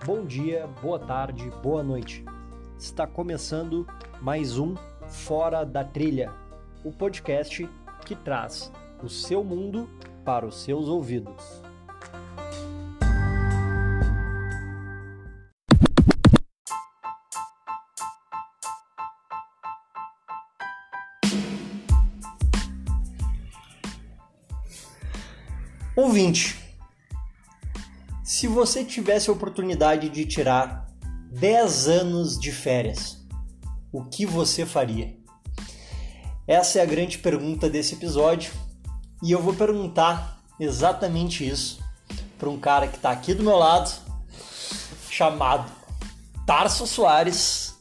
Bom dia, boa tarde, boa noite. Está começando mais um Fora da Trilha, o podcast que traz o seu mundo para os seus ouvidos. Ouvinte, se você tivesse a oportunidade de tirar 10 anos de férias, o que você faria? Essa é a grande pergunta desse episódio e eu vou perguntar exatamente isso para um cara que está aqui do meu lado, chamado Tarso Soares,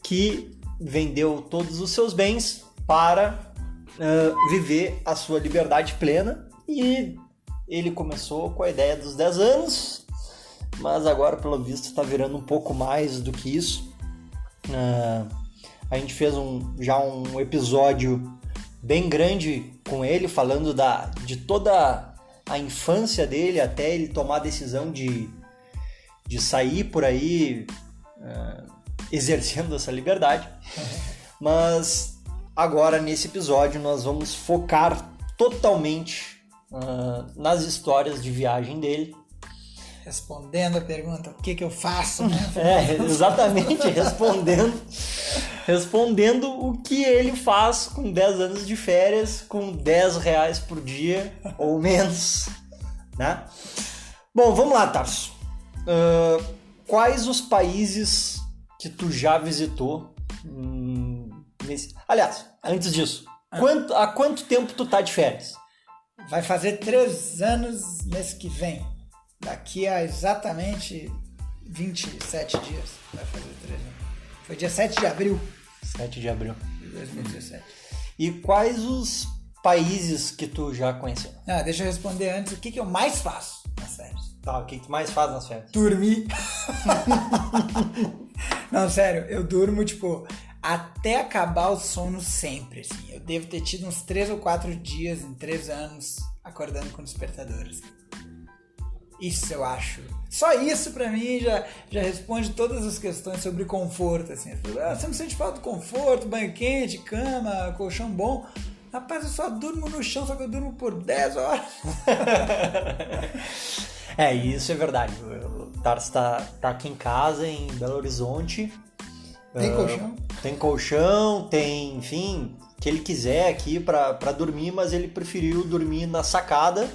que vendeu todos os seus bens para viver a sua liberdade plena e ele começou com a ideia dos 10 anos, mas agora, pelo visto, está virando um pouco mais do que isso. A gente fez já um episódio bem grande com ele, falando de toda a infância dele, até ele tomar a decisão de sair por aí exercendo essa liberdade. Mas agora, nesse episódio, nós vamos focar totalmente nas histórias de viagem dele. Respondendo a pergunta, o que eu faço? Né? Exatamente, respondendo o que ele faz com 10 anos de férias, com 10 reais por dia ou menos, né? Bom, vamos lá, Tarso. Quais os países que tu já visitou? Aliás, antes disso, há quanto tempo tu tá de férias? Vai fazer 3 anos mês que vem. Daqui a exatamente 27 dias. Vai fazer 3 anos. Foi dia 7 de abril. 7 de abril. De 2017. E quais os países que tu já conheceu? Deixa eu responder antes. O que eu mais faço nas férias? Tá, o que tu mais faz nas férias? Dormir. Não, sério. Eu durmo, até acabar o sono sempre, assim. Eu devo ter tido uns 3 ou 4 dias em 3 anos acordando com despertadores. Isso eu acho. Só isso pra mim já responde todas as questões sobre conforto, assim. Você não sente falta do conforto, banho quente, cama, colchão bom? Rapaz, eu só durmo no chão, só que eu durmo por 10 horas. Isso é verdade. O Tarso tá aqui em casa, em Belo Horizonte. Tem colchão? Tem colchão, tem, enfim, o que ele quiser aqui pra dormir, mas ele preferiu dormir na sacada,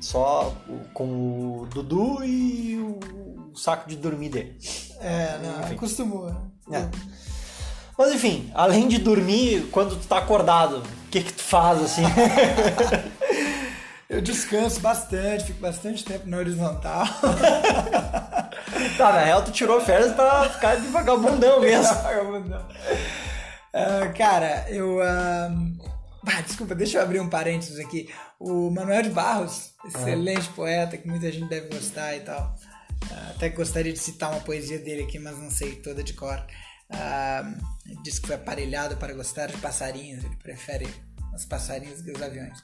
só com o Dudu e o saco de dormir dele. Acostumou, né? Mas enfim, além de dormir, quando tu tá acordado, o que tu faz, assim? Eu descanso bastante, fico bastante tempo na horizontal. Tá, na real tu tirou férias pra ficar de vagabundão mesmo. Vagabundão. Cara, desculpa, deixa eu abrir um parênteses aqui. O Manuel de Barros, excelente poeta, que muita gente deve gostar e tal. Até gostaria de citar uma poesia dele aqui, mas não sei toda de cor. Ele diz que foi aparelhado para gostar de passarinhos. Ele prefere os passarinhos que os aviões.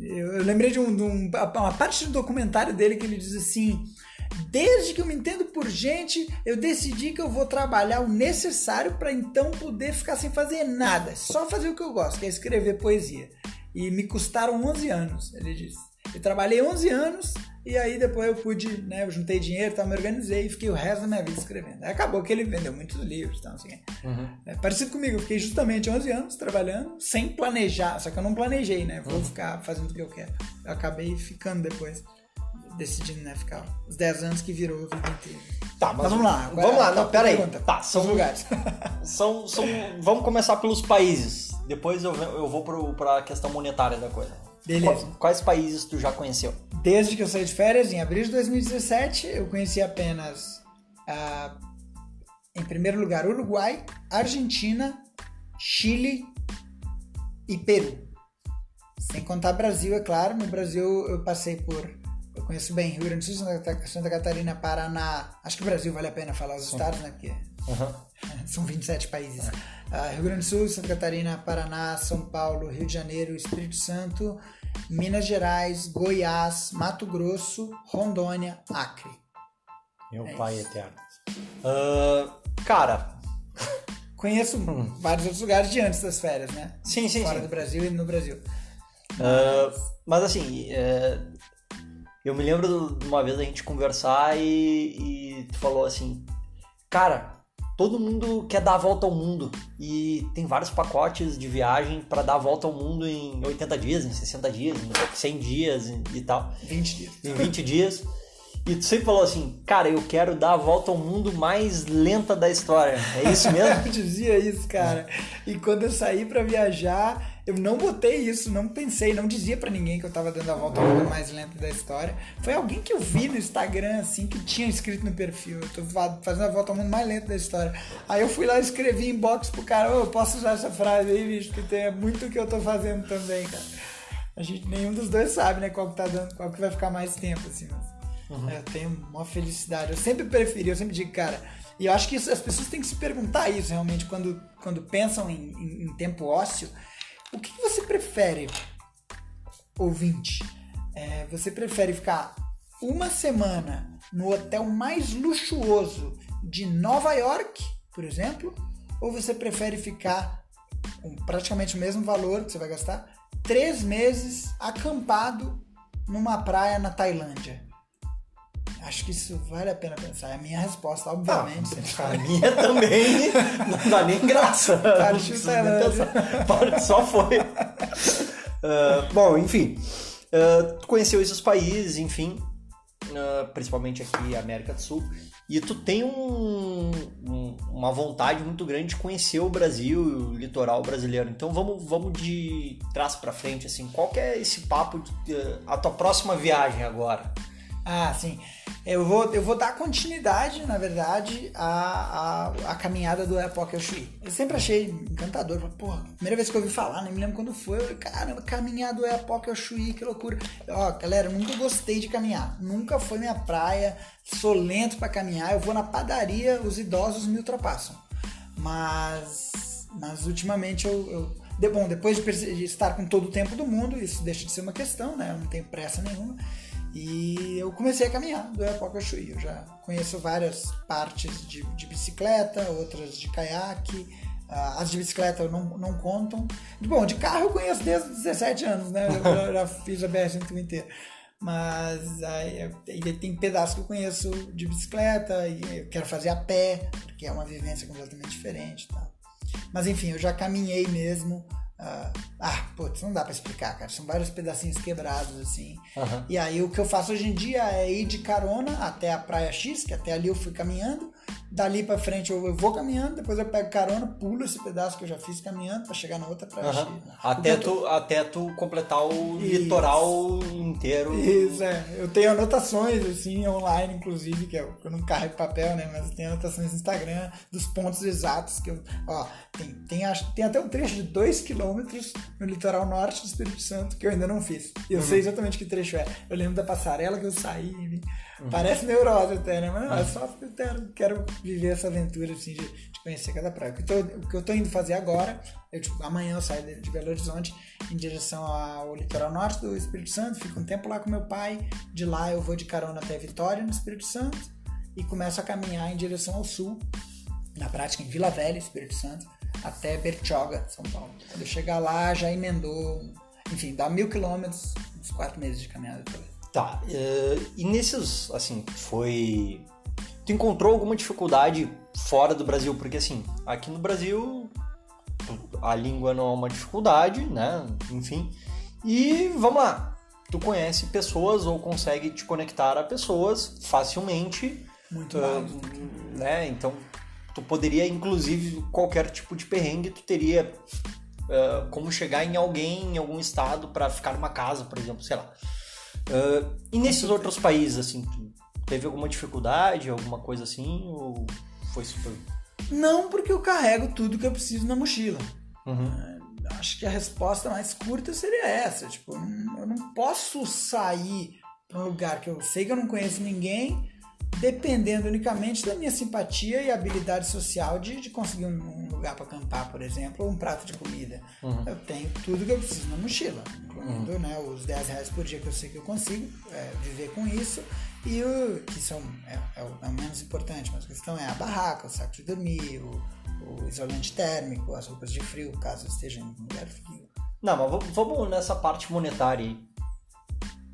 Eu lembrei de uma parte do documentário dele que ele diz assim: desde que eu me entendo por gente, eu decidi que eu vou trabalhar o necessário para então poder ficar sem fazer nada, só fazer o que eu gosto, que é escrever poesia. E me custaram 11 anos, ele disse. Eu trabalhei 11 anos e aí depois eu pude, eu juntei dinheiro, me organizei e fiquei o resto da minha vida escrevendo. Aí acabou que ele vendeu muitos livros, assim. É parecido comigo, eu fiquei justamente 11 anos trabalhando sem planejar, só que eu não planejei, vou ficar fazendo o que eu quero. Eu acabei ficando depois, decidindo, ficar os 10 anos que virou a vida inteira. Tá, mas vamos lá. Vamos lá, não, peraí. Tá, são lugares. Vamos começar pelos países. Depois eu vou pra questão monetária da coisa. Beleza. Quais países tu já conheceu? Desde que eu saí de férias, em abril de 2017, eu conheci apenas, em primeiro lugar, Uruguai, Argentina, Chile e Peru. Sem contar Brasil, é claro. No Brasil eu passei por eu conheço bem Rio Grande do Sul, Santa Catarina, Paraná. Acho que o Brasil vale a pena falar os estados, né? Porque são 27 países. Rio Grande do Sul, Santa Catarina, Paraná, São Paulo, Rio de Janeiro, Espírito Santo, Minas Gerais, Goiás, Mato Grosso, Rondônia, Acre. Meu pai eterno. Cara... Conheço vários outros lugares de antes das férias, né? Sim. Fora do Brasil e no Brasil. Mas assim, eu me lembro de uma vez a gente conversar e tu falou assim, cara, todo mundo quer dar a volta ao mundo e tem vários pacotes de viagem para dar a volta ao mundo em 80 dias, em 60 dias, em 100 dias e tal. 20 dias. Em 20 dias. E tu sempre falou assim, cara, eu quero dar a volta ao mundo mais lenta da história. É isso mesmo? Eu dizia isso, cara. E quando eu saí pra viajar, eu não botei isso, não pensei, não dizia pra ninguém que eu tava dando a volta ao mundo mais lenta da história. Foi alguém que eu vi no Instagram, assim, que tinha escrito no perfil, eu tô fazendo a volta ao mundo mais lenta da história. Aí eu fui lá e escrevi inbox pro cara, eu posso usar essa frase aí, bicho, que tem muito o que eu tô fazendo também, cara. Nenhum dos dois sabe, né, qual que tá dando, qual que vai ficar mais tempo, assim, mas... Eu tenho uma felicidade. Eu sempre digo, cara, e eu acho que as pessoas têm que se perguntar isso realmente quando pensam em tempo ósseo. O que você prefere, ouvinte? Você prefere ficar uma semana no hotel mais luxuoso de Nova York, por exemplo? Ou você prefere ficar com praticamente o mesmo valor que você vai gastar 3 meses acampado numa praia na Tailândia? Acho que isso vale a pena pensar. É a minha resposta, obviamente. A minha também não dá nem graça. Só foi. Bom, enfim. Tu conheceu esses países, enfim. Principalmente aqui, América do Sul. E tu tem uma vontade muito grande de conhecer o Brasil, o litoral brasileiro. Então vamos de trás pra frente, assim. Qual que é esse papo, a tua próxima viagem agora? Sim. Eu vou dar continuidade, na verdade, à caminhada do Oiapoque ao Chuí. Eu sempre achei encantador. Porra, primeira vez que eu ouvi falar, nem me lembro quando foi. Eu falei, caramba, caminhar do Oiapoque ao Chuí, que loucura. Galera, eu nunca gostei de caminhar. Nunca foi minha praia. Sou lento pra caminhar. Eu vou na padaria, os idosos me ultrapassam. Mas ultimamente depois de estar com todo o tempo do mundo, isso deixa de ser uma questão, né? Eu não tenho pressa nenhuma. E eu comecei a caminhar do Oiapoque ao Chuí. Eu já conheço várias partes de bicicleta, outras de caiaque. As de bicicleta eu não contam. Bom, de carro eu conheço desde os 17 anos, né? Eu já fiz a BR-101 inteira. Mas aí tem pedaços que eu conheço de bicicleta e eu quero fazer a pé, porque é uma vivência completamente diferente, tá? Mas enfim, eu já caminhei mesmo. Não dá pra explicar, cara. São vários pedacinhos quebrados, assim. E aí o que eu faço hoje em dia é ir de carona até a Praia X, que até ali eu fui caminhando. Dali pra frente eu vou caminhando, depois eu pego carona, pulo esse pedaço que eu já fiz caminhando pra chegar na outra Praia X. Né? Até tu completar o litoral inteiro. Isso, eu tenho anotações, assim, online, inclusive, que eu não carrego papel, né? Mas eu tenho anotações no Instagram dos pontos exatos que eu... Tem até um trecho de 2 km no litoral norte do Espírito Santo que eu ainda não fiz. E eu sei exatamente que trecho é. Eu lembro da passarela que eu saí. Parece neurose até, né? Mas é só porque eu quero viver essa aventura, assim, de conhecer cada praia. O que eu tô indo fazer agora, amanhã eu saio de Belo Horizonte em direção ao litoral norte do Espírito Santo, fico um tempo lá com meu pai, de lá eu vou de carona até Vitória, no Espírito Santo, e começo a caminhar em direção ao sul, na prática em Vila Velha, Espírito Santo, até Bertioga, São Paulo. Quando eu chegar lá, já emendou, enfim, dá 1.000 quilômetros, uns 4 meses de caminhada talvez. Tá, e nesses, assim, tu encontrou alguma dificuldade fora do Brasil? Porque, assim, aqui no Brasil a língua não é uma dificuldade, né? Enfim, e vamos lá, tu conhece pessoas ou consegue te conectar a pessoas facilmente. Muito mais. Né? Então, tu poderia, inclusive, qualquer tipo de perrengue, tu teria como chegar em alguém, em algum estado para ficar numa casa, por exemplo, sei lá. E nesses outros países, assim, teve alguma dificuldade, alguma coisa assim, ou foi super... Não, porque eu carrego tudo que eu preciso na mochila. Acho que a resposta mais curta seria essa, tipo, eu não posso sair pra um lugar que eu sei que eu não conheço ninguém, dependendo unicamente da minha simpatia e habilidade social de conseguir um lugar para acampar, por exemplo, ou um prato de comida. Eu tenho tudo que eu preciso na mochila, incluindo né, os R$10 por dia que eu sei que eu consigo viver com isso, e que é o menos importante, mas a questão é a barraca, o saco de dormir, o isolante térmico, as roupas de frio, caso eu esteja em um lugar frio. Não, mas vamos nessa parte monetária aí.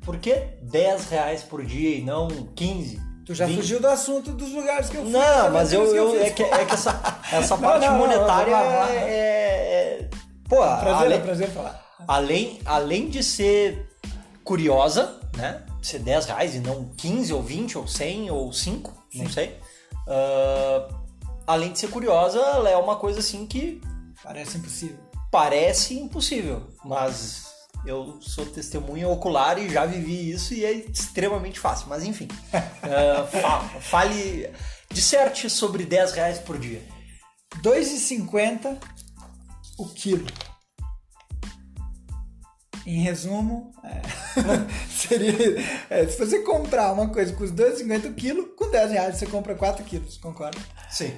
Por que R$10 por dia e não 15? Tu já fugiu do assunto dos lugares que eu fui. Não, mas é que essa parte monetária pô, prazer falar. Além de ser curiosa, né? Ser R$10 e não 15 ou 20 ou 100 ou 5, não sei. Além de ser curiosa, ela é uma coisa assim que parece impossível, mas eu sou testemunha ocular e já vivi isso e é extremamente fácil, mas enfim. Disserte sobre R$10 por dia. R$2,50 o quilo. Em resumo, seria se você comprar uma coisa com os R$2,50 o quilo, com R$10 você compra 4 quilos, concorda? Sim.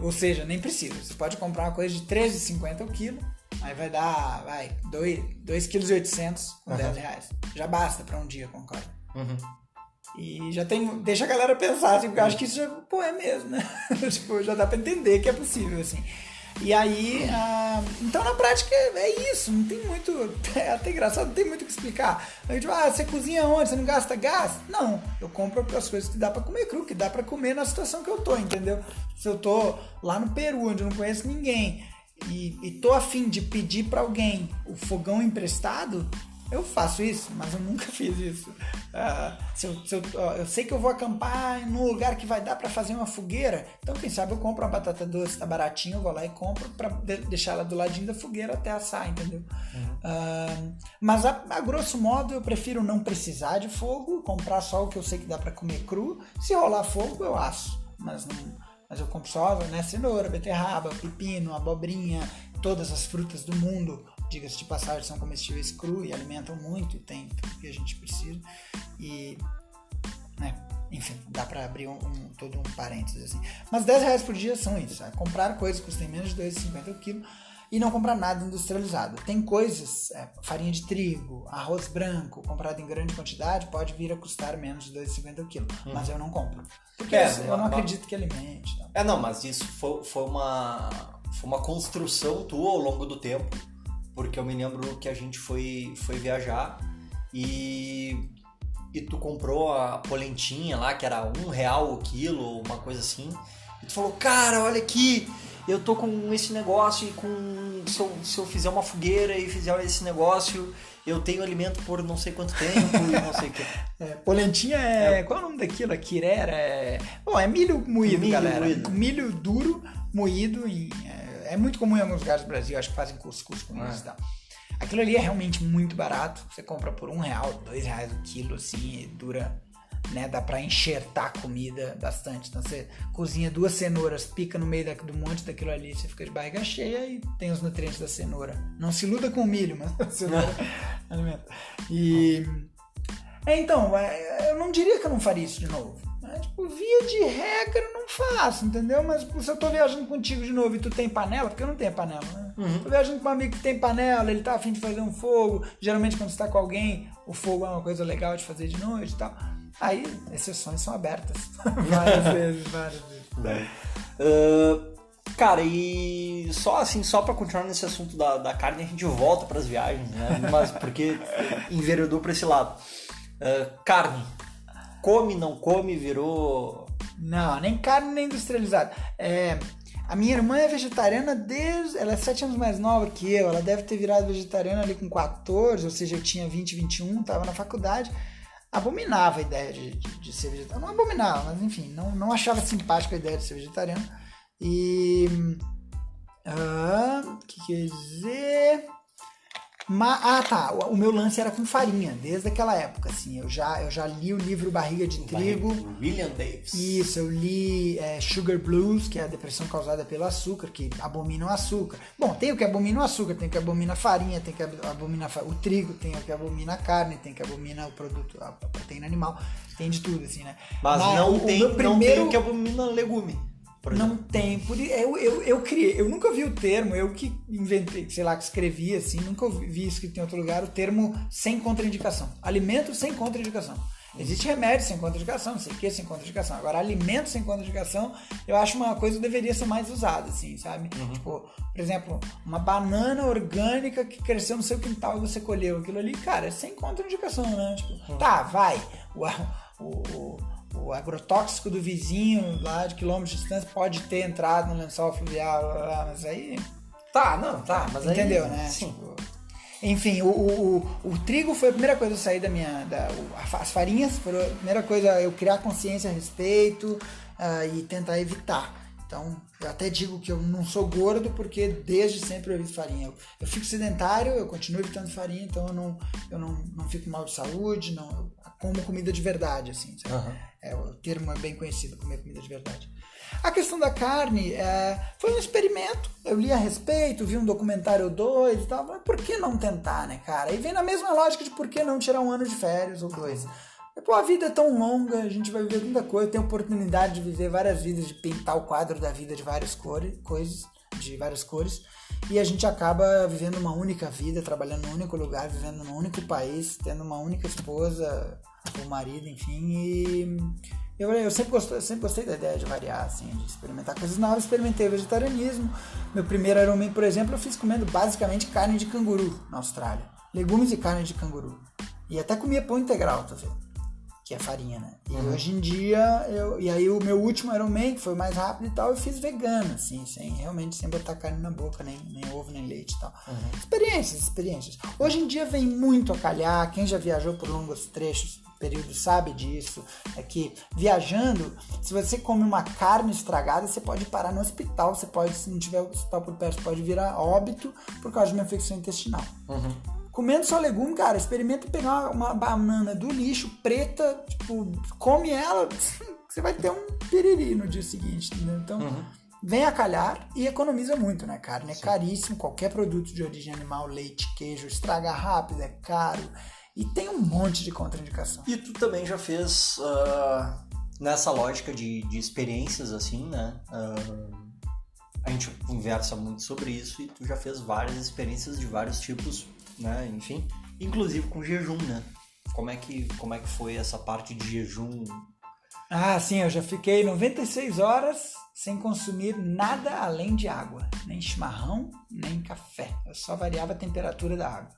Ou seja, nem precisa. Você pode comprar uma coisa de R$13,50 o quilo, aí vai dar 2,8 kg com R$10. Já basta para um dia, concorda? E já deixa a galera pensar, assim, porque eu acho que isso já, é mesmo, né? Tipo, já dá para entender que é possível, assim. E aí, então na prática é isso, não tem muito, é até engraçado, não tem muito o que explicar. Aí, tipo, você cozinha onde? Você não gasta gás? Não, eu compro as coisas que dá pra comer cru, que dá pra comer na situação que eu tô, entendeu? Se eu tô lá no Peru, onde eu não conheço ninguém, e tô a fim de pedir pra alguém o fogão emprestado, eu faço isso, mas eu nunca fiz isso. Eu sei que eu vou acampar num lugar que vai dar pra fazer uma fogueira, então quem sabe eu compro uma batata doce, tá baratinho, eu vou lá e compro pra deixar ela do ladinho da fogueira até assar, entendeu? Mas a grosso modo eu prefiro não precisar de fogo, comprar só o que eu sei que dá pra comer cru. Se rolar fogo eu asso, mas eu compro só, né, cenoura, beterraba, pepino, abobrinha, todas as frutas do mundo, diga-se de passagem, são comestíveis cru e alimentam muito, e tem tudo que a gente precisa. E, né, enfim, dá pra abrir todo um parênteses assim. Mas R$10 por dia são isso, comprar coisas que custem menos de R$2,50 o quilo e não comprar nada industrializado. Tem coisas, farinha de trigo, arroz branco, comprado em grande quantidade, pode vir a custar menos de R$2,50 o quilo, mas eu não compro. Porque eu não acredito que alimente. Tá? Não, mas isso foi uma construção tua ao longo do tempo, porque eu me lembro que a gente foi viajar e tu comprou a polentinha lá, que era R$1 o quilo, uma coisa assim, e tu falou, cara, olha aqui, eu tô com esse negócio e se eu fizer uma fogueira e fizer esse negócio, eu tenho alimento por não sei quanto tempo e não sei o que. Polentinha qual é o nome daquilo? A quirera? É milho moído, galera. Milho duro, moído. É muito comum em alguns lugares do Brasil, acho que fazem cuscuz com isso e tal. Aquilo ali é realmente muito barato. Você compra por R$1, R$2 o quilo, assim, e dura, né? Dá pra enxertar a comida bastante. Então você cozinha 2 cenouras, pica no meio do monte daquilo ali, você fica de barriga cheia e tem os nutrientes da cenoura. Não se iluda com o milho, mas a cenoura alimenta. Então, eu não diria que eu não faria isso de novo. Tipo, via de regra não faço, entendeu? Mas se eu tô viajando contigo de novo e tu tem panela, porque eu não tenho panela, né? Tô viajando com um amigo que tem panela, ele tá a fim de fazer um fogo. Geralmente quando você tá com alguém, o fogo é uma coisa legal de fazer de noite e tal. Aí, exceções são abertas. várias vezes. Cara, e só pra continuar nesse assunto da carne, a gente volta pras viagens, né? Mas porque enveredou pra esse lado. Carne. Come, não come, virou... Não, nem carne, nem industrializada. A minha irmã é vegetariana ela é 7 anos mais nova que eu, ela deve ter virado vegetariana ali com 14, ou seja, eu tinha 20, 21, tava na faculdade, abominava a ideia de ser vegetariano. Não abominava, mas enfim, não achava simpática a ideia de ser vegetariano. E... o que quer dizer... Tá. O meu lance era com farinha, desde aquela época, assim. Eu já li o livro Barriga de Trigo. William Davis. Isso, eu li Sugar Blues, que é a depressão causada pelo açúcar, que abomina o açúcar. Bom, tem o que abomina o açúcar, tem o que abomina a farinha, tem o que abomina o trigo, tem o que abomina a carne, tem o que abomina o produto, a proteína animal. Tem de tudo, assim, né? Mas não tem o que abomina legume. Não tem, eu criei, eu nunca vi o termo, eu que inventei, sei lá, que escrevi assim, nunca vi escrito em outro lugar o termo sem contraindicação. Alimento sem contraindicação. Existe remédio sem contraindicação, não sei o que sem contraindicação. Agora, alimento sem contraindicação, eu acho uma coisa que deveria ser mais usada, assim, sabe? Tipo, por exemplo, uma banana orgânica que cresceu no seu quintal e você colheu aquilo ali, cara, é sem contraindicação, né? Tipo, tá, vai, o agrotóxico do vizinho lá de quilômetros de distância pode ter entrado no lençol fluvial, mas aí... mas entendeu, aí, né? Sim. Tipo, enfim, o trigo foi a primeira coisa a sair as farinhas foram a primeira coisa eu criar consciência a respeito e tentar evitar. Então, eu até digo que eu não sou gordo porque desde sempre eu evito farinha. Eu fico sedentário, eu continuo evitando farinha, então eu não fico mal de saúde, eu como comida de verdade, assim, sabe? O termo é bem conhecido, comer comida de verdade. A questão da carne foi um experimento, eu li a respeito, vi um documentário ou dois e tal, mas por que não tentar, né, cara? E vem na mesma lógica de por que não tirar um ano de férias ou 2. Pô, a vida é tão longa, a gente vai viver tanta coisa, tem a oportunidade de viver várias vidas, de pintar o quadro da vida de várias cores, e a gente acaba vivendo uma única vida, trabalhando num único lugar, vivendo num único país, tendo uma única esposa, ou marido, enfim, e eu sempre gostei da ideia de variar, assim, de experimentar coisas novas. Experimentei vegetarianismo. Meu primeiro Ironman, por exemplo, eu fiz comendo basicamente carne de canguru na Austrália, legumes e carne de canguru, e até comia pão integral, tá vendo? Que é farinha, né? E hoje em dia, e aí o meu último Ironman, que foi mais rápido e tal, eu fiz vegano, assim, sem botar carne na boca, nem ovo, nem leite e tal. Experiências. Hoje em dia vem muito a calhar, quem já viajou por longos períodos sabe disso, é que viajando, se você come uma carne estragada, você pode parar no hospital, você pode, se não tiver o hospital por perto, pode virar óbito por causa de uma infecção intestinal. Comendo só legume, cara, experimenta pegar uma banana do lixo preta, tipo, come ela, você vai ter um piriri no dia seguinte, entendeu? Então, vem a calhar e economiza muito, né? Carne é caríssimo, qualquer produto de origem animal, leite, queijo, estraga rápido, é caro e tem um monte de contraindicação. E tu também já fez, nessa lógica de experiências, assim, né? A gente conversa muito sobre isso e tu já fez várias experiências de vários tipos, né? Enfim, inclusive com jejum, né? Como é que foi essa parte de jejum? Sim, eu já fiquei 96 horas sem consumir nada além de água, nem chimarrão, nem café. Eu só variava a temperatura da água.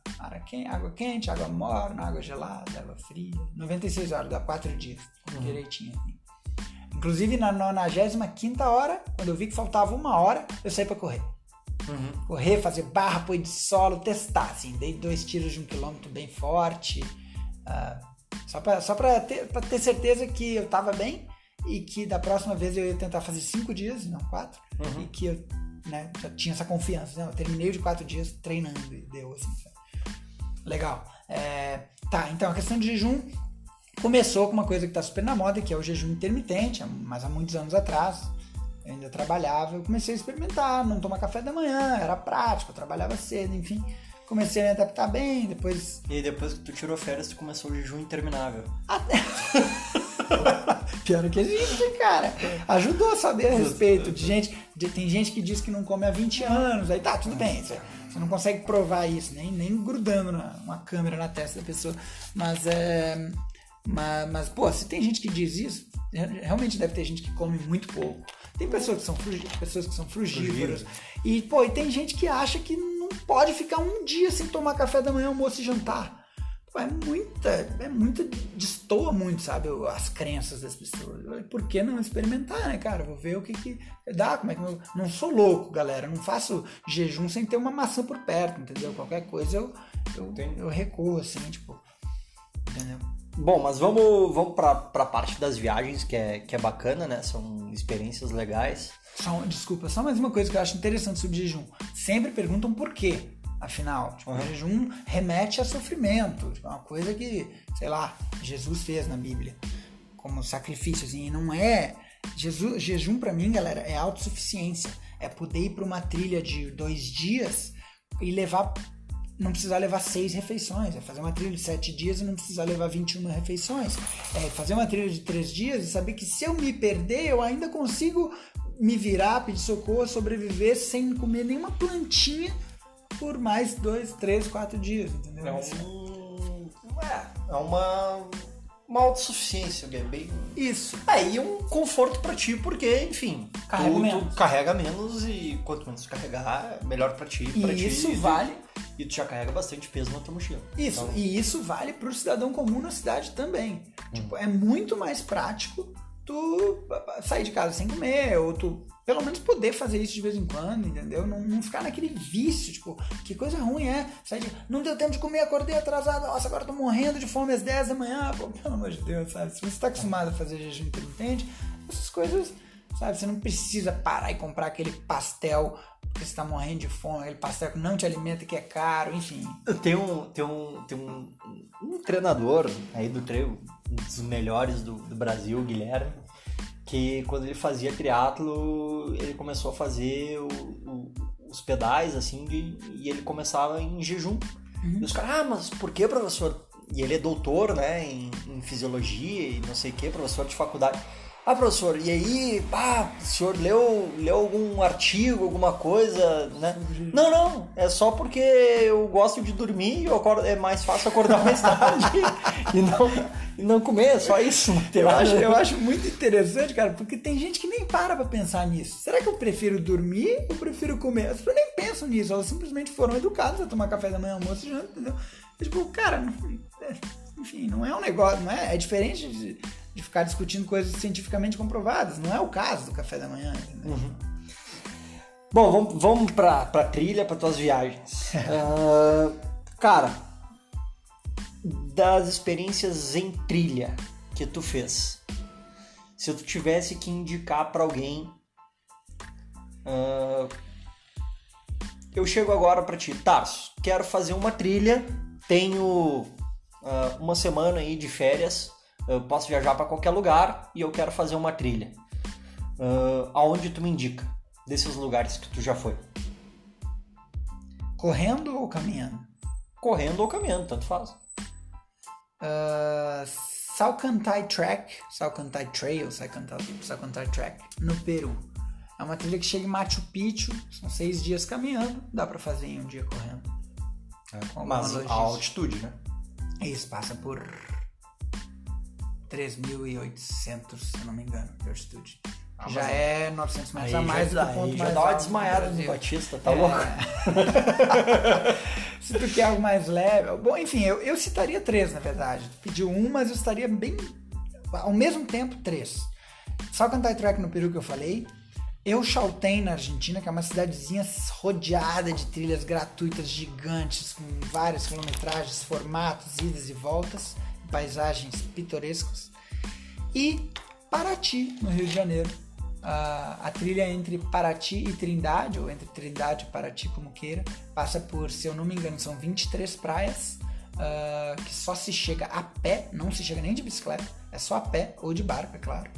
Água quente, água morna, água gelada, água fria. 96 horas, dá 4 dias, direitinho. Assim. Inclusive na 95ª hora, quando eu vi que faltava 1 hora, eu saí pra correr. Correr, fazer barra, apoio de solo, testar, assim, dei 2 tiros de 1 quilômetro bem forte, só pra ter certeza que eu tava bem e que da próxima vez eu ia tentar fazer 5 dias, não 4, e que eu já tinha essa confiança, né? Eu terminei de 4 dias treinando e deu assim, legal. Então a questão de jejum começou com uma coisa que tá super na moda, que é o jejum intermitente, mas há muitos anos atrás. Eu ainda trabalhava, eu comecei a experimentar, não tomar café da manhã, era prático, eu trabalhava cedo, enfim. Comecei a me adaptar bem, depois... E depois que tu tirou férias, tu começou o jejum interminável. Pior que existe, cara. Ajudou a saber a respeito de gente... Tem gente que diz que não come há 20 anos, aí tá, tudo bem. Você não consegue provar isso, nem grudando uma câmera na testa da pessoa. Mas, pô, se tem gente que diz isso, realmente deve ter gente que come muito pouco. Tem pessoas que são frugívoras. E, pô, e tem gente que acha que não pode ficar um dia sem tomar café da manhã, almoço e jantar. Pô, destoa muito, sabe, as crenças das pessoas. Por que não experimentar, né, cara? Vou ver o que dá, como é que eu... Não sou louco, galera. Não faço jejum sem ter uma maçã por perto, entendeu? Qualquer coisa eu recuo, assim, tipo... Entendeu? Bom, mas vamos pra parte das viagens, que é bacana, né? São experiências legais. Desculpa, só mais uma coisa que eu acho interessante sobre jejum. Sempre perguntam por quê. afinal. Tipo, o jejum remete a sofrimento. Tipo, é uma coisa que, sei lá, Jesus fez na Bíblia como sacrifício, assim, e não é... Jejum pra mim, galera, é autossuficiência. É poder ir pra uma trilha de 2 dias e não precisar levar 6 refeições. É fazer uma trilha de 7 dias e não precisar levar 21 refeições. É fazer uma trilha de 3 dias e saber que se eu me perder, eu ainda consigo me virar, pedir socorro, sobreviver sem comer nenhuma plantinha por mais 2, 3, 4 dias, entendeu? É uma autossuficiência, bem... Isso. E um conforto pra ti, porque, enfim, tu carrega menos e quanto menos tu carregar, melhor pra ti. Isso vale... E tu já carrega bastante peso na tua mochila. Isso, então... e isso vale pro cidadão comum na cidade também. Tipo, é muito mais prático tu sair de casa sem comer, ou tu pelo menos poder fazer isso de vez em quando, entendeu? Não ficar naquele vício, tipo, que coisa ruim é. Não deu tempo de comer, acordei atrasado, nossa, agora tô morrendo de fome às 10 da manhã, pô, pelo amor de Deus, sabe? Se você tá acostumado a fazer jejum intermitente, essas coisas, sabe? Você não precisa parar e comprar aquele pastel porque você tá morrendo de fome, aquele pastel que não te alimenta, que é caro, enfim. Tem um treinador aí do treino, um dos melhores do Brasil, o Guilherme, que quando ele fazia triatlo, ele começou a fazer os pedais, assim, e ele começava em jejum. E os caras, mas por que, professor? E ele é doutor, né, em fisiologia e não sei o que, professor de faculdade. Professor, e aí, o senhor leu algum artigo, alguma coisa, né? Não, é só porque eu gosto de dormir e é mais fácil acordar mais tarde e não comer, é só isso. Eu acho muito interessante, cara, porque tem gente que nem para pra pensar nisso. Será que eu prefiro dormir ou prefiro comer? As pessoas nem pensam nisso, elas simplesmente foram educadas a tomar café da manhã, almoço e janta, entendeu? Tipo, cara, enfim, não é um negócio, não é diferente de ficar discutindo coisas cientificamente comprovadas. Não é o caso do café da manhã. Bom, vamos pra trilha, pra tuas viagens. Cara, das experiências em trilha que tu fez, se tu tivesse que indicar pra alguém, eu chego agora pra ti, Tarso, quero fazer uma trilha, tenho uma semana aí de férias, eu posso viajar para qualquer lugar e eu quero fazer uma trilha. Aonde tu me indica desses lugares que tu já foi? Correndo ou caminhando? Correndo ou caminhando, tanto faz. Salcantay Trail, Salcantay Track, no Peru. É uma trilha que chega em Machu Picchu, são 6 dias caminhando, dá para fazer em um dia correndo. Mas a altitude, né? Isso, passa por 3.800, se eu não me engano, de altitude. Já é 900 metros a mais do que o ponto mais alto. Já dá uma desmaiada no Batista, tá louco? Se tu quer algo mais leve... Bom, enfim, eu citaria 3, na verdade. Tu pediu um, mas eu citaria bem... Ao mesmo tempo, 3. Salcantay Track no Peru, que eu falei. Chaltén, na Argentina, que é uma cidadezinha rodeada de trilhas gratuitas gigantes, com várias quilometragens, formatos, idas e voltas, paisagens pitorescas. E Paraty, no Rio de Janeiro. A trilha entre Paraty e Trindade, ou entre Trindade e Paraty, como queira, passa por, se eu não me engano, são 23 praias, que só se chega a pé, não se chega nem de bicicleta, é só a pé, ou de barco, é claro.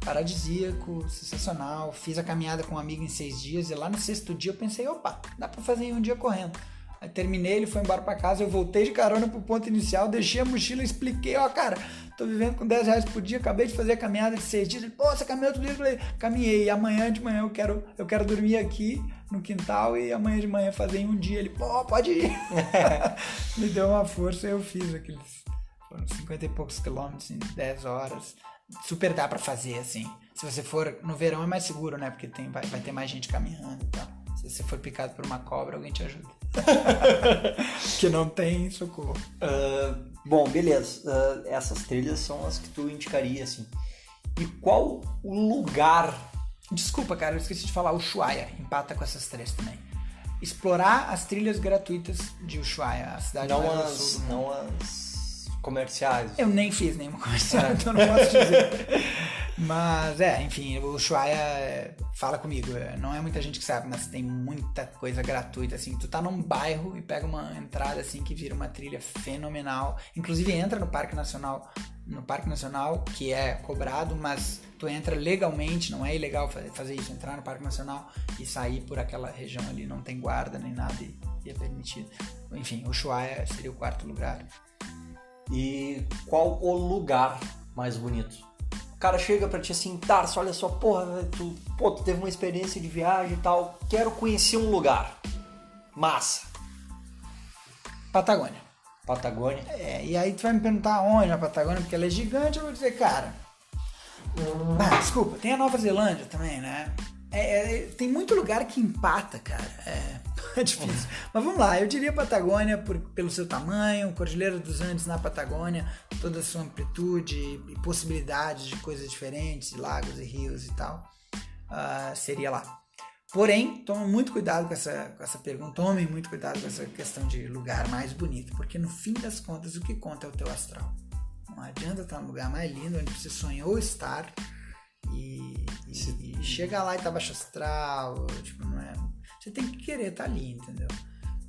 Paradisíaco, sensacional. Fiz a caminhada com um amigo em 6 dias e lá no 6º dia eu pensei, opa, dá pra fazer em um dia correndo. Aí terminei, ele foi embora pra casa, eu voltei de carona pro ponto inicial, deixei a mochila e expliquei, cara, tô vivendo com 10 reais por dia, acabei de fazer a caminhada de 6 dias. Ele, você caminhou outro dia? Eu falei, caminhei, e amanhã de manhã eu quero dormir aqui no quintal e amanhã de manhã fazer em um dia. Ele, pode ir. Me deu uma força e eu fiz aqueles, foram 50 e poucos quilômetros em 10 horas. Super dá pra fazer, assim. Se você for no verão é mais seguro, né? Porque vai ter mais gente caminhando e tal. Se você for picado por uma cobra, alguém te ajuda. Que não tem socorro. Bom, beleza. Essas trilhas são as que tu indicaria, assim. E qual o lugar... Desculpa, cara, eu esqueci de falar. Ushuaia empata com essas 3 também. Explorar as trilhas gratuitas de Ushuaia, a cidade mais ao sul. Não as comerciais. Eu nem fiz nenhuma comercial, então não posso dizer. Mas, enfim, o Ushuaia, fala comigo, não é muita gente que sabe, mas tem muita coisa gratuita, assim. Tu tá num bairro e pega uma entrada, assim, que vira uma trilha fenomenal. Inclusive, entra no Parque Nacional, que é cobrado, mas tu entra legalmente, não é ilegal fazer isso, entrar no Parque Nacional e sair por aquela região ali, não tem guarda nem nada e é permitido. Enfim, o Ushuaia seria o quarto lugar. E qual o lugar mais bonito? O cara chega pra ti assim, Tarso, olha só, porra, tu teve uma experiência de viagem e tal, quero conhecer um lugar. Massa. Patagônia. E aí tu vai me perguntar onde na Patagônia, porque ela é gigante, eu vou dizer, cara... desculpa, tem a Nova Zelândia também, né? Tem muito lugar que empata, cara. É difícil. Mas vamos lá, eu diria Patagônia pelo seu tamanho, Cordilheira dos Andes na Patagônia, toda a sua amplitude e possibilidades de coisas diferentes, de lagos e rios e tal. Seria lá. Porém, tome muito cuidado com essa pergunta, tome muito cuidado com essa questão de lugar mais bonito, porque no fim das contas o que conta é o teu astral. Não adianta estar num lugar mais lindo onde você sonhou estar e chega lá e tá baixo astral, tipo, não é... Você tem que querer estar ali, entendeu?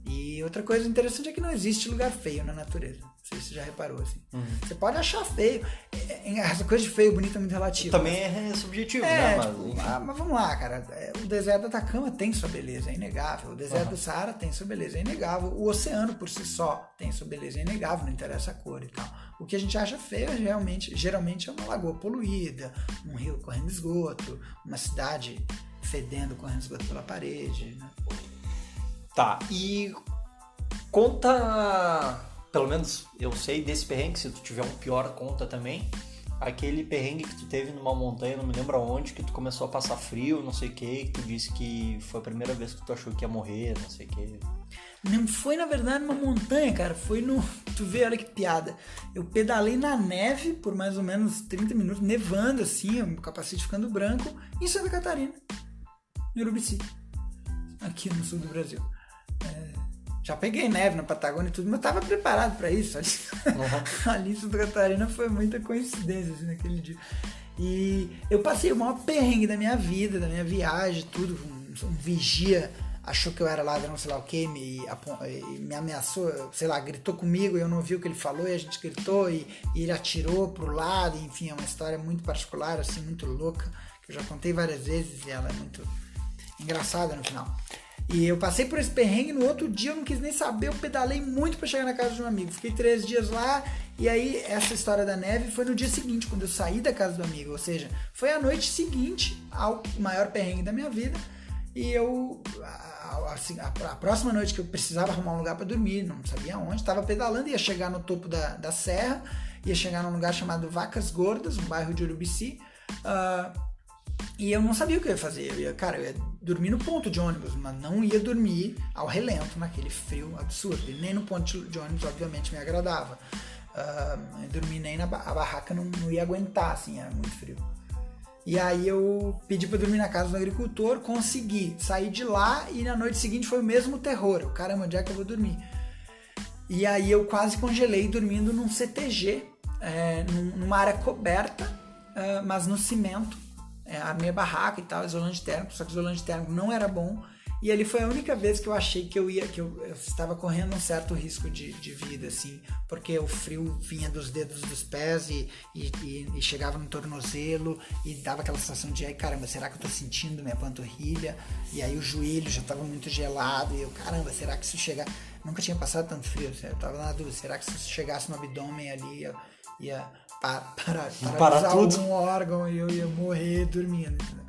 E outra coisa interessante é que não existe lugar feio na natureza. Não sei se você já reparou, assim. Você pode achar feio. Essa coisa de feio e bonito é muito relativa. Também é subjetivo, né? Mas vamos lá, cara. O deserto do Atacama tem sua beleza, é inegável. O deserto do Saara tem sua beleza, é inegável. O oceano por si só tem sua beleza, é inegável. Não interessa a cor e tal. O que a gente acha feio geralmente é uma lagoa poluída, um rio correndo esgoto, uma cidade fedendo, correndo esgoto pela parede, né? Tá, e conta, pelo menos eu sei desse perrengue, se tu tiver um pior, conta também, aquele perrengue que tu teve numa montanha, não me lembro aonde, que tu começou a passar frio, não sei o que tu disse que foi a primeira vez que tu achou que ia morrer, não sei o que. Não foi, na verdade, numa montanha, cara, foi no... Tu vê, olha que piada. Eu pedalei na neve por mais ou menos 30 minutos, nevando assim, o capacete ficando branco, em Santa Catarina, em Urubici, aqui no sul do Brasil. Já peguei neve na Patagônia e tudo, mas tava preparado pra isso. Ali em Santa Catarina foi muita coincidência assim, naquele dia. E eu passei o maior perrengue da minha vida, da minha viagem, tudo. Um vigia achou que eu era ladrão, sei lá o que, me ameaçou, sei lá, gritou comigo e eu não ouvi o que ele falou e a gente gritou e ele atirou pro lado. Enfim, é uma história muito particular, assim, muito louca, que eu já contei várias vezes e ela é muito engraçada no final. E eu passei por esse perrengue, no outro dia eu não quis nem saber, eu pedalei muito pra chegar na casa de um amigo. Fiquei 3 dias lá e aí essa história da neve foi no dia seguinte, quando eu saí da casa do amigo. Ou seja, foi a noite seguinte ao maior perrengue da minha vida. E eu, a próxima noite que eu precisava arrumar um lugar pra dormir, não sabia onde, tava pedalando, ia chegar no topo da serra, ia chegar num lugar chamado Vacas Gordas, um bairro de Urubici. E eu não sabia o que eu ia fazer. Eu ia dormir no ponto de ônibus, mas não ia dormir ao relento, naquele frio absurdo. E nem no ponto de ônibus, obviamente, me agradava. Dormir nem na barraca, não ia aguentar, assim, era muito frio. E aí eu pedi pra dormir na casa do agricultor, consegui sair de lá e na noite seguinte foi o mesmo terror. Caramba, onde é que eu vou dormir? E aí eu quase congelei dormindo num CTG, numa área coberta, mas no cimento. A minha barraca e tal, isolante térmico, só que o isolante térmico não era bom. E ali foi a única vez que eu achei que eu estava correndo um certo risco de vida, assim, porque o frio vinha dos dedos dos pés e chegava no tornozelo e dava aquela sensação de, ai caramba, será que eu tô sentindo minha panturrilha? E aí o joelho já estava muito gelado e eu, caramba, será que se chegar... Nunca tinha passado tanto frio, eu tava na dúvida, será que se chegasse no abdômen ali ia parar tudo, algum órgão e eu ia morrer dormindo, entendeu?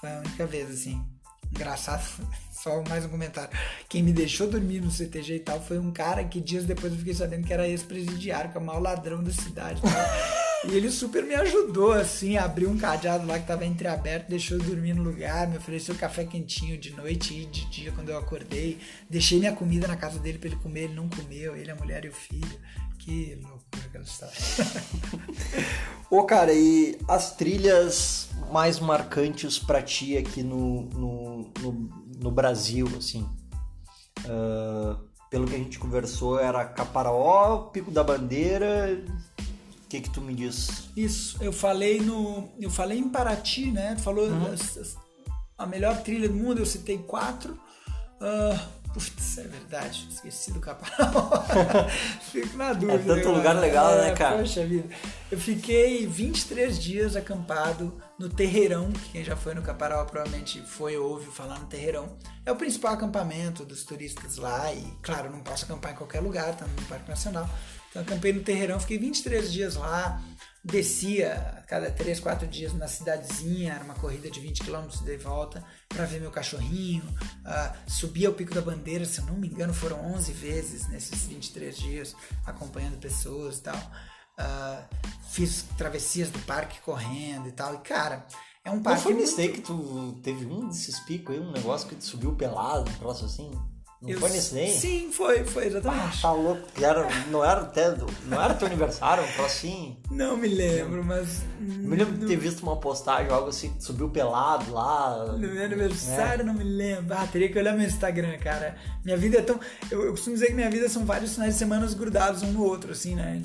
Foi a única vez, assim. Engraçado, só mais um comentário. Quem me deixou dormir no CTG e tal foi um cara que dias depois eu fiquei sabendo que era ex-presidiário, que é o maior ladrão da cidade. E ele super me ajudou, assim, abriu um cadeado lá que tava entreaberto, deixou eu dormir no lugar, me ofereceu café quentinho de noite e de dia quando eu acordei. Deixei minha comida na casa dele pra ele comer, ele não comeu, ele, a mulher e o filho. Que loucura aquela história. Ô, cara, e as trilhas mais marcantes pra ti aqui no Brasil, assim? Pelo que a gente conversou, era Caparaó, Pico da Bandeira, O que tu me diz? Isso, eu falei em Paraty, né? Tu falou a melhor trilha do mundo, eu citei 4. Putz, é verdade, esqueci do Caparaó. Fico na dúvida. É tanto lugar legal, né, cara? Poxa vida. Eu fiquei 23 dias acampado no Terreirão, que quem já foi no Caparaó provavelmente ouviu falar no Terreirão. É o principal acampamento dos turistas lá e, claro, não posso acampar em qualquer lugar, tá no Parque Nacional. Então eu acampei no Terreirão, fiquei 23 dias lá, descia a cada 3, 4 dias na cidadezinha, era uma corrida de 20 km de volta para ver meu cachorrinho, subia ao Pico da Bandeira, se eu não me engano foram 11 vezes nesses 23 dias, acompanhando pessoas e tal, fiz travessias do parque correndo e tal, e cara, é um parque... Não foi nesse daí que tu teve um desses picos aí, um negócio que tu subiu pelado, um troço assim? Não foi nesse daí? Sim, foi exatamente. Tá louco, não era teu aniversário, um troço assim? Não me lembro, mas... Me lembro de ter visto uma postagem, algo assim, que subiu pelado lá. No meu aniversário, não me lembro. Teria que olhar meu Instagram, cara. Minha vida é tão... Eu costumo dizer que minha vida são vários finais de semana grudados um no outro, assim, né?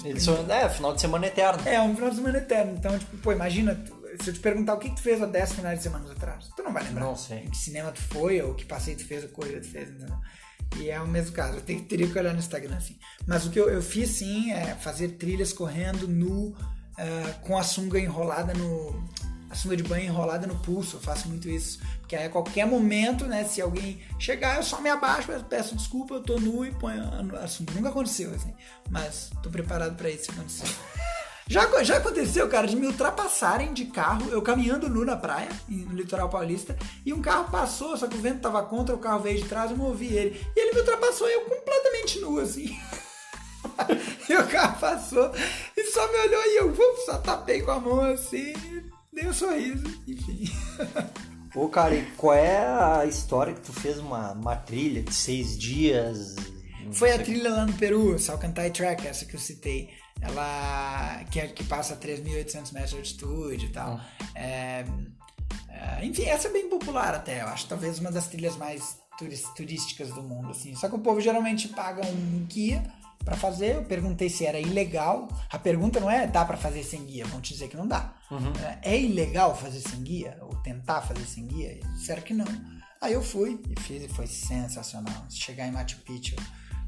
Final de semana eterno. Um final de semana eterno. Então, imagina... Se eu te perguntar o que tu fez há 10 finais de semana atrás, tu não vai lembrar. Não sei. Que cinema tu foi, ou que passeio tu fez, ou corrida tu fez, entendeu? E é o mesmo caso, eu teria que olhar no Instagram, assim. Mas o que eu fiz, sim, é fazer trilhas correndo nu, com a sunga enrolada a sunga de banho enrolada no pulso, eu faço muito isso. Porque aí a qualquer momento, né, se alguém chegar, eu só me abaixo, peço desculpa, eu tô nu e ponho a sunga. Nunca aconteceu, assim, mas tô preparado pra isso se acontecer. Já aconteceu, cara, de me ultrapassarem de carro, eu caminhando nu na praia, no litoral paulista, e um carro passou, só que o vento tava contra, o carro veio de trás, eu não ouvi ele. E ele me ultrapassou e eu completamente nu, assim. E o carro passou e só me olhou e eu só tapei com a mão assim, dei um sorriso, enfim. Pô, cara, e qual é a história que tu fez uma trilha de 6 dias? Foi a trilha lá no Peru, Salcantay Track, essa que eu citei. Ela que passa a 3.800 metros de altitude e tal. Enfim, essa é bem popular até, eu acho. Talvez uma das trilhas mais turísticas do mundo, assim. Só que o povo geralmente paga um guia pra fazer. Eu perguntei se era ilegal. A pergunta não é dá pra fazer sem guia, vão te dizer que não dá. Uhum. É ilegal fazer sem guia? Ou tentar fazer sem guia? Eles disseram que não. Aí eu fui e fiz e foi sensacional. Chegar em Machu Picchu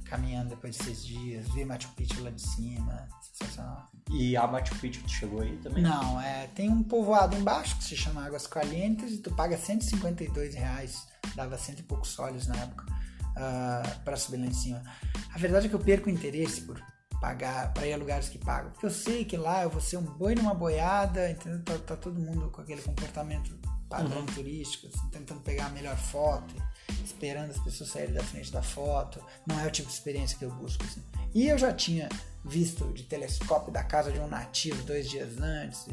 caminhando depois de 6 dias, ver Machu Picchu lá de cima, sensacional. E a Machu Picchu tu chegou aí também? Não, tem um povoado embaixo que se chama Águas Calientes e tu paga R$152, dava 100 e poucos soles na época, pra subir lá em cima. A verdade é que eu perco o interesse por pagar, pra ir a lugares que pagam, porque eu sei que lá eu vou ser um boi numa boiada, entendeu? Tá todo mundo com aquele comportamento padrão turístico, assim, tentando pegar a melhor foto, esperando as pessoas saírem da frente da foto. Não é o tipo de experiência que eu busco, assim. E eu já tinha visto de telescópio da casa de um nativo 2 dias antes,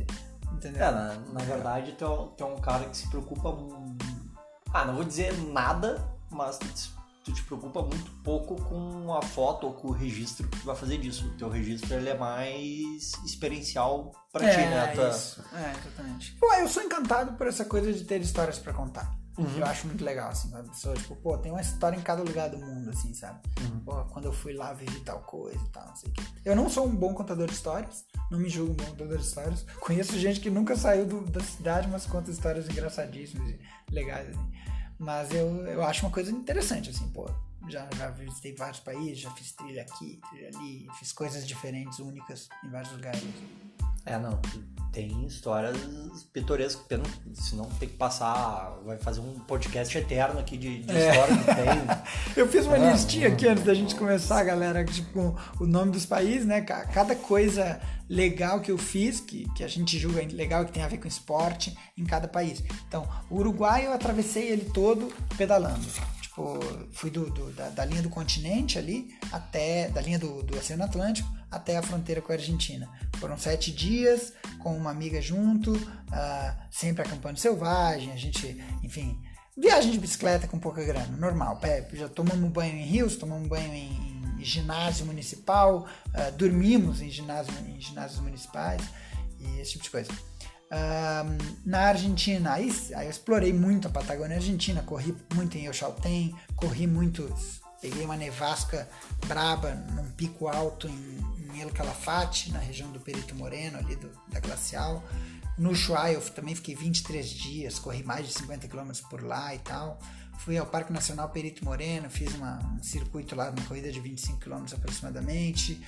entendeu? Na verdade, tu é um cara que se preocupa... não vou dizer nada, mas tu te preocupa muito pouco com a foto ou com o registro que tu vai fazer disso. O teu registro ele é mais experiencial pra ti, né? Isso. Exatamente. Eu sou encantado por essa coisa de ter histórias pra contar. Eu acho muito legal, assim, a pessoa, tem uma história em cada lugar do mundo, assim, sabe? Quando eu fui lá, vivi tal coisa e tal, não sei o quê. Eu não sou um bom contador de histórias, não me julgo um bom contador de histórias. Conheço gente que nunca saiu da cidade, mas conta histórias engraçadíssimas e legais, assim. Mas eu acho uma coisa interessante, assim, já visitei vários países, já fiz trilha aqui, trilha ali, fiz coisas diferentes, únicas, em vários lugares. Tem histórias pitorescas, senão tem que passar, vai fazer um podcast eterno aqui de história que tem. Eu fiz uma listinha aqui antes da gente começar, galera, tipo, o nome dos países, né, cada coisa legal que eu fiz, que a gente julga legal, que tem a ver com esporte em cada país. Então, o Uruguai eu atravessei ele todo pedalando. Fui da linha do continente ali, da linha do Oceano Atlântico até a fronteira com a Argentina. Foram 7 dias, com uma amiga junto, sempre acampando selvagem, a gente, enfim, viagem de bicicleta com pouca grana, normal. Já tomamos banho em rios, tomamos banho em ginásio municipal, dormimos em ginásios municipais e esse tipo de coisa. Na Argentina, aí eu explorei muito a Patagônia Argentina, corri muito em El Chaltén, corri muito peguei uma nevasca braba num pico alto em El Calafate, na região do Perito Moreno, ali da Glacial. No Ushuaia eu também fiquei 23 dias, corri mais de 50 km por lá e tal. Fui ao Parque Nacional Perito Moreno, fiz um circuito lá, uma corrida de 25 km aproximadamente.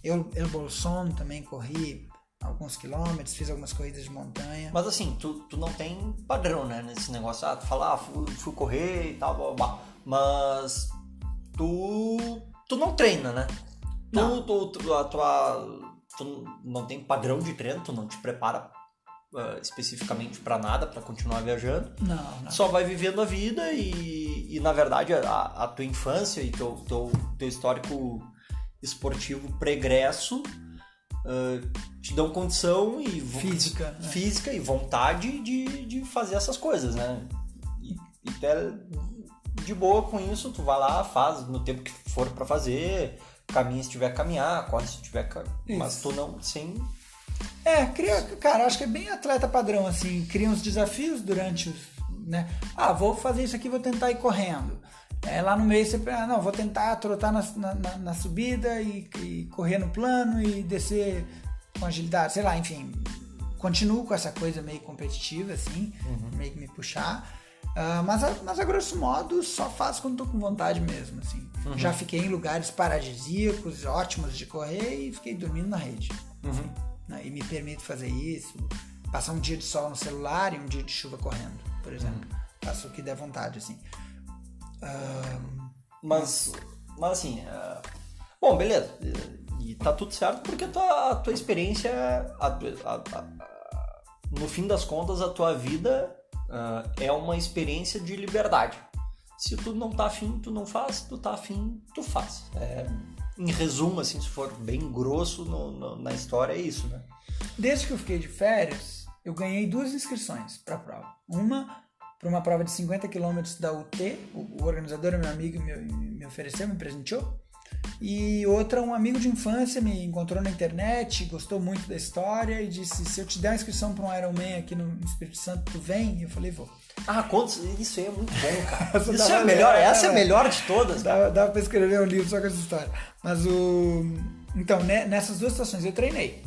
El Bolson também corri alguns quilômetros, fiz algumas corridas de montanha. Mas assim, tu não tem padrão, né, nesse negócio. Tu fala, fui correr e tal, blá, blá, blá. Mas tu não treina, né? Não. Tu não tem padrão de treino, tu não te prepara especificamente para nada, para continuar viajando. Não. Só vai vivendo a vida e na verdade, a tua infância e teu histórico esportivo pregresso te dão condição e física e vontade de fazer essas coisas, né? E até de boa com isso, tu vai lá, faz no tempo que for para fazer, caminha se tiver que caminhar, corre se tiver que... Mas tu não, sem... Cara, acho que é bem atleta padrão, assim, cria uns desafios durante os, né? Vou fazer isso aqui, vou tentar ir correndo. Lá no meio você pensa, não, vou tentar trotar na subida e correr no plano e descer com agilidade, sei lá, enfim. Continuo com essa coisa meio competitiva, assim, meio que me puxar. Mas a grosso modo só faço quando tô com vontade mesmo, assim. Já fiquei em lugares paradisíacos, ótimos de correr e fiquei dormindo na rede. Assim, né? E me permito fazer isso, passar um dia de sol no celular e um dia de chuva correndo, por exemplo. Faço o que der vontade, assim. Mas assim, bom, beleza, e tá tudo certo porque a tua experiência, no fim das contas, a tua vida é uma experiência de liberdade. Se tu não tá afim, tu não faz, tu tá afim, tu faz. Em resumo, assim, se for bem grosso na história, é isso, né? Desde que eu fiquei de férias, eu ganhei 2 inscrições pra prova. Uma para uma prova de 50 km da UT, o organizador, meu amigo, me ofereceu, me presenteou. E outra, um amigo de infância me encontrou na internet, gostou muito da história e disse, se eu te der a inscrição para um Ironman aqui no Espírito Santo, tu vem? E eu falei, vou. Isso aí é muito bom, cara. Isso é a melhor, essa é a melhor de todas. Dava para escrever um livro só com essa história. Mas então, nessas 2 situações eu treinei.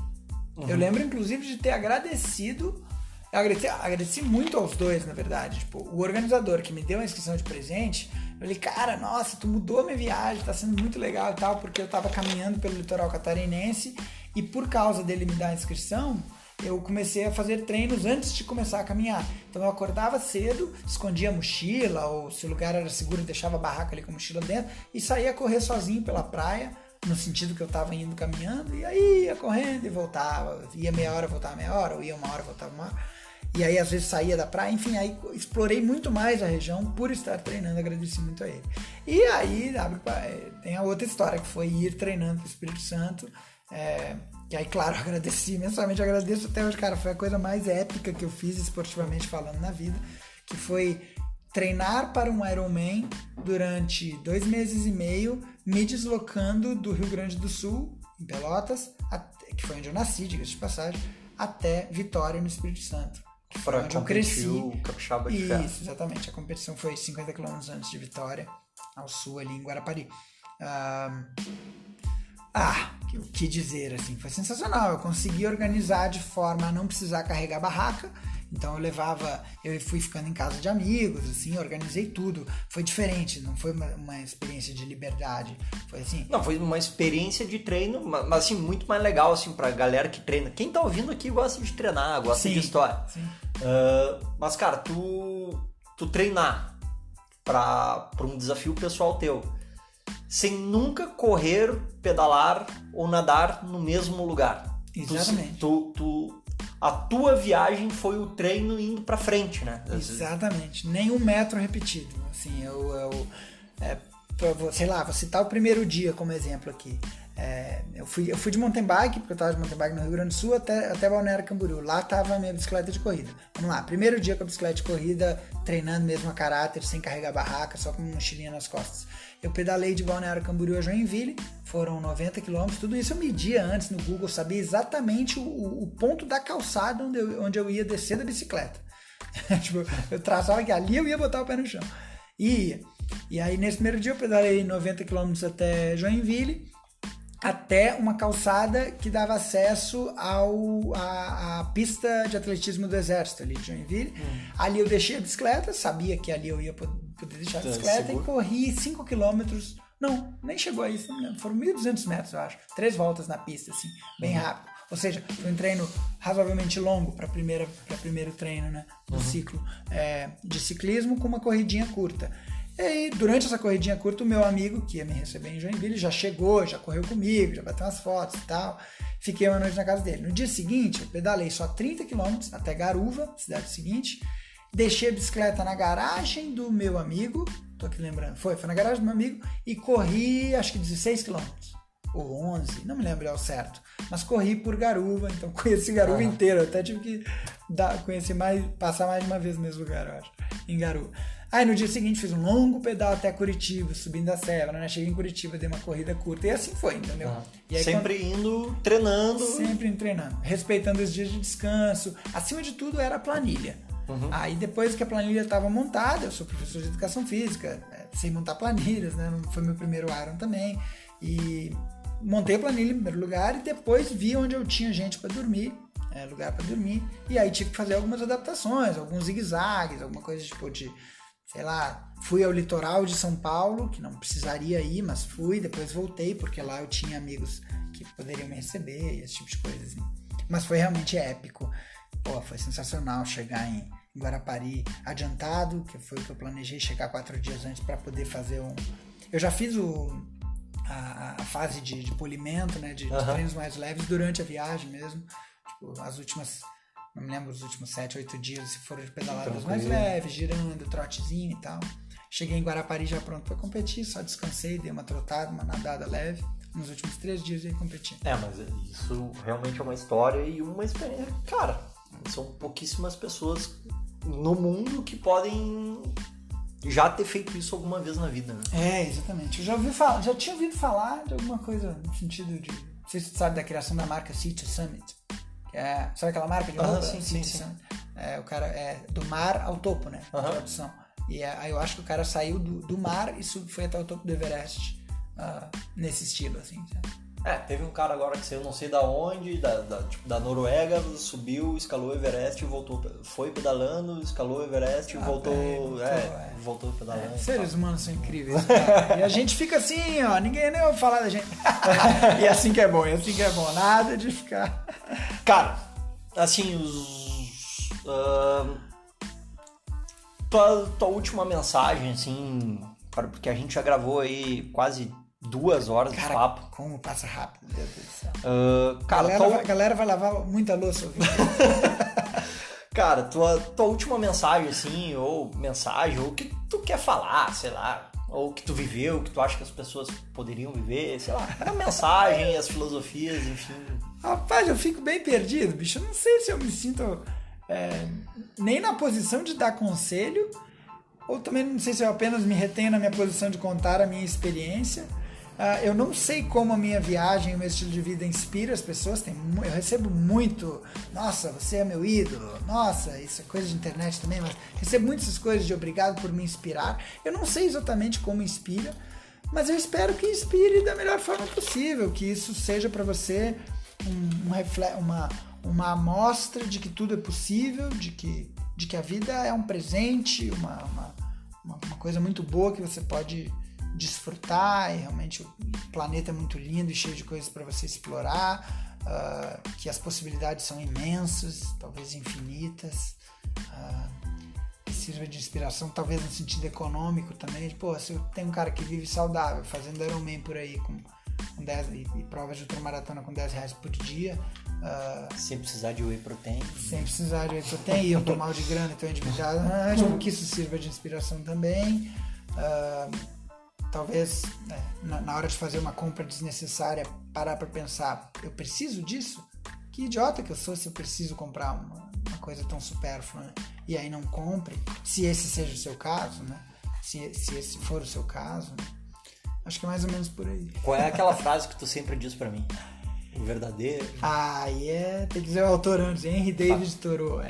Eu lembro, inclusive, de ter agradecido. Eu agradeci muito aos 2, na verdade. Tipo, o organizador que me deu a inscrição de presente, eu falei, cara, nossa, tu mudou a minha viagem, tá sendo muito legal e tal, porque eu tava caminhando pelo litoral catarinense e por causa dele me dar a inscrição, eu comecei a fazer treinos antes de começar a caminhar. Então eu acordava cedo, escondia a mochila, ou se o lugar era seguro, deixava a barraca ali com a mochila dentro e saía a correr sozinho pela praia, no sentido que eu tava indo caminhando, e aí ia correndo e voltava, ia meia hora, voltava meia hora, ou ia uma hora, voltava uma hora. E aí às vezes saía da praia, enfim, aí explorei muito mais a região por estar treinando, agradeci muito a ele. E aí tem a outra história, que foi ir treinando pro Espírito Santo, que aí, claro, agradeci, imensamente agradeço até hoje, cara, foi a coisa mais épica que eu fiz esportivamente falando na vida, que foi treinar para um Ironman durante 2 meses e meio, me deslocando do Rio Grande do Sul, em Pelotas, que foi onde eu nasci, diga-se de passagem, até Vitória, no Espírito Santo. Que foi onde eu cresci. O Capixaba de Ferro. Isso, exatamente. A competição foi 50 km antes de Vitória, ao sul, ali em Guarapari. O que dizer, assim, foi sensacional. Eu consegui organizar de forma a não precisar carregar barraca. Então eu fui ficando em casa de amigos, assim, organizei tudo. Foi diferente, não foi uma experiência de liberdade. Foi assim. Não, foi uma experiência de treino, mas assim, muito mais legal, assim, pra galera que treina. Quem tá ouvindo aqui gosta de treinar, gosta de história. Sim. Mas, cara, tu treinar pra um desafio pessoal teu, sem nunca correr, pedalar ou nadar no mesmo lugar. Exatamente. A tua viagem foi o treino indo pra frente, né? Exatamente. Nem 1 metro repetido. Assim, sei lá, vou citar o primeiro dia como exemplo aqui. Eu fui de mountain bike, porque eu tava de mountain bike no Rio Grande do Sul até Balneário Camboriú. Lá tava a minha bicicleta de corrida. Vamos lá, primeiro dia com a bicicleta de corrida, treinando mesmo a caráter, sem carregar barraca, só com uma mochilinha nas costas. Eu pedalei de Balneário Camboriú a Joinville, foram 90 km, tudo isso eu media antes no Google, sabia exatamente o ponto da calçada onde eu ia descer da bicicleta. Tipo, eu traçava que ali eu ia botar o pé no chão. E E aí nesse primeiro dia eu pedalei 90 km até Joinville, até uma calçada que dava acesso à pista de atletismo do Exército ali de Joinville. Ali eu deixei a bicicleta, sabia que ali eu ia poder deixar a bicicleta e corri 5 km. Não, nem chegou a isso, não me lembro. Foram 1.200 metros, eu acho. 3 voltas na pista, assim, bem rápido. Ou seja, foi um treino razoavelmente longo para primeiro treino, né, do ciclo de ciclismo, com uma corridinha curta. E aí, durante essa corridinha curta, o meu amigo, que ia me receber em Joinville, já chegou, já correu comigo, já bateu umas fotos e tal. Fiquei uma noite na casa dele. No dia seguinte, eu pedalei só 30 km até Garuva, cidade seguinte. Deixei a bicicleta na garagem do meu amigo, tô aqui lembrando, foi na garagem do meu amigo, e corri acho que 16 km, ou 11, não me lembro ao certo, mas corri por Garuva, então conheci Garuva inteiro, até tive que passar mais de uma vez no mesmo lugar, eu acho, em Garuva. Aí no dia seguinte fiz um longo pedal até Curitiba, subindo a serra, né? Cheguei em Curitiba, dei uma corrida curta e assim foi, entendeu? E aí, sempre indo, treinando. Sempre treinando, respeitando os dias de descanso, acima de tudo era a planilha. Aí depois que a planilha estava montada, eu sou professor de educação física, sei montar planilhas, né? Foi meu primeiro Iron também, e montei a planilha em primeiro lugar e depois vi onde eu tinha gente para dormir, lugar para dormir, e aí tive que fazer algumas adaptações, alguns zigue-zagues, alguma coisa tipo de, sei lá, fui ao litoral de São Paulo, que não precisaria ir, mas fui, depois voltei, porque lá eu tinha amigos que poderiam me receber e esse tipo de coisa, assim. Mas foi realmente épico. Pô, foi sensacional chegar em Guarapari adiantado, que foi o que eu planejei, chegar 4 dias antes para poder fazer Eu já fiz a fase de polimento, né, de treinos mais leves durante a viagem mesmo. Tipo, as últimas, não me lembro, os últimos 7, 8 dias, se foram de pedaladas mais leves, girando, trotezinho e tal. Cheguei em Guarapari já pronto para competir, só descansei, dei uma trotada, uma nadada leve. Nos últimos 3 dias eu ia competir. Mas isso realmente é uma história e uma experiência. Cara, são pouquíssimas pessoas no mundo que podem já ter feito isso alguma vez na vida, né? Exatamente. Eu já tinha ouvido falar de alguma coisa no sentido de... Não sei se tu sabe da criação da marca City Summit. Sabe aquela marca de roupa? Sim. Summit. O cara é do mar ao topo, né? A tradução. E aí eu acho que o cara saiu do mar e foi até o topo do Everest. Nesse estilo, assim, sabe? Teve um cara agora que saiu não sei da onde, da Noruega, subiu, escalou o Everest e voltou. Foi pedalando, escalou o Everest e voltou. Voltou pedalando. Seres humanos são incríveis, cara. E a gente fica assim, ó, ninguém nem ouve falar da gente. E assim que é bom, nada de ficar. Cara, assim, tua última mensagem, assim, porque a gente já gravou aí quase 2 horas de papo. Como passa rápido, meu Deus do céu. Cara, a galera vai lavar muita louça ouvindo. Cara, tua última mensagem, assim, ou o que tu quer falar, sei lá, ou o que tu viveu, o que tu acha que as pessoas poderiam viver, sei lá, a mensagem, as filosofias, enfim. Rapaz, eu fico bem perdido, bicho. Eu não sei se eu me sinto nem na posição de dar conselho, ou também não sei se eu apenas me retenho na minha posição de contar a minha experiência. Eu não sei como a minha viagem, o meu estilo de vida inspira as pessoas. Eu recebo muito, nossa, você é meu ídolo, nossa, isso é coisa de internet também, mas recebo muitas coisas de obrigado por me inspirar. Eu não sei exatamente como inspira, mas eu espero que inspire da melhor forma possível, que isso seja para você uma amostra de que tudo é possível, de que a vida é um presente, uma coisa muito boa que você pode desfrutar, e realmente o planeta é muito lindo e cheio de coisas para você explorar, que as possibilidades são imensas, talvez infinitas, que sirva de inspiração, talvez no sentido econômico também. Se eu tenho um cara que vive saudável, fazendo Ironman por aí com 10 e provas de ultramaratona com R$10 por dia, sem precisar de whey protein, e eu tô mal de grana, então endividado, que isso sirva de inspiração também. Talvez na hora de fazer uma compra desnecessária, parar para pensar, eu preciso disso? Que idiota que eu sou se eu preciso comprar uma coisa tão supérflua, né? E aí não compre, se esse seja o seu caso, né? Se esse for o seu caso, né? Acho que é mais ou menos por aí. Qual é aquela frase que tu sempre diz para mim? O verdadeiro? Tem que dizer o autor antes, Henry David Thoreau.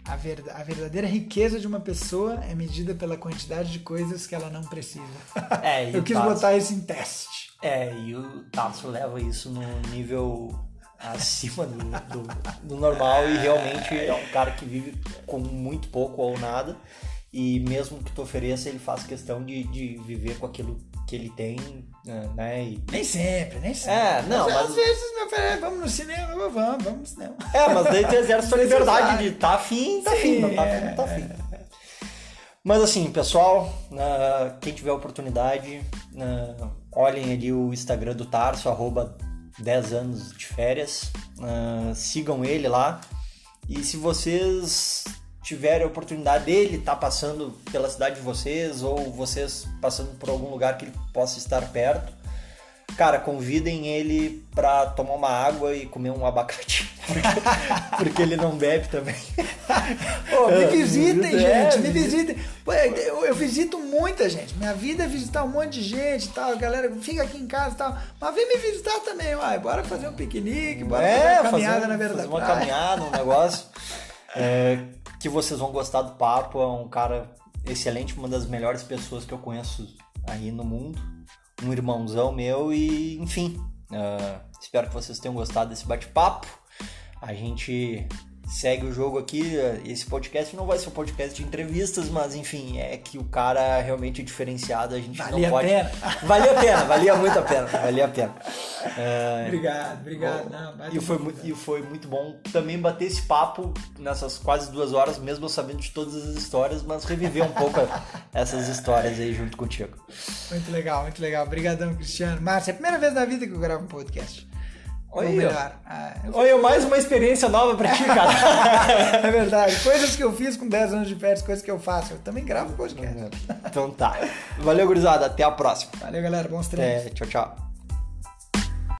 A verdadeira riqueza de uma pessoa é medida pela quantidade de coisas que ela não precisa. Eu quis botar isso em teste. E o Tasso leva isso no nível acima do normal e realmente é um cara que vive com muito pouco ou nada, e mesmo que tu ofereça, ele faz questão de viver com aquilo que ele tem, né? E... Nem sempre. Mas às vezes me oferece, vamos no cinema, vamos no cinema. Mas daí tu exerce a liberdade de tá afim, tá afim, não tá afim. Mas assim, pessoal, quem tiver oportunidade, olhem ali o Instagram do Tarso, @10 anos de férias, sigam ele lá, e se vocês tiverem a oportunidade dele estar passando pela cidade de vocês, ou vocês passando por algum lugar que ele possa estar perto, cara, convidem ele pra tomar uma água e comer um abacate, porque ele não bebe também. Me visitem, gente, me visitem. Eu visito muita gente, minha vida é visitar um monte de gente e tal, a galera fica aqui em casa e tal, mas vem me visitar também, bora fazer um piquenique, bora fazer uma caminhada, na verdade. Fazer uma caminhada, um negócio. Que vocês vão gostar do papo. É um cara excelente, uma das melhores pessoas que eu conheço aí no mundo, um irmãozão meu, e enfim, espero que vocês tenham gostado desse bate-papo. A gente segue o jogo aqui. Esse podcast não vai ser um podcast de entrevistas, mas enfim, é que o cara realmente é diferenciado, a gente valia não pode... a pena. Valia muito a pena, valia a pena. Obrigado. E foi muito bom também bater esse papo nessas quase 2 horas, mesmo eu sabendo de todas as histórias, mas reviver um pouco essas histórias aí junto contigo. Muito legal. Obrigadão, Cristiano. Márcio, é a primeira vez na vida que eu gravo um podcast. Olha, mais uma experiência nova pra ti, cara. É verdade. Coisas que eu fiz com 10 anos de férias, coisas que eu faço. Eu também gravo podcast. Então tá. Valeu, gurizada. Até a próxima. Valeu, galera. Bons treinos. Tchau.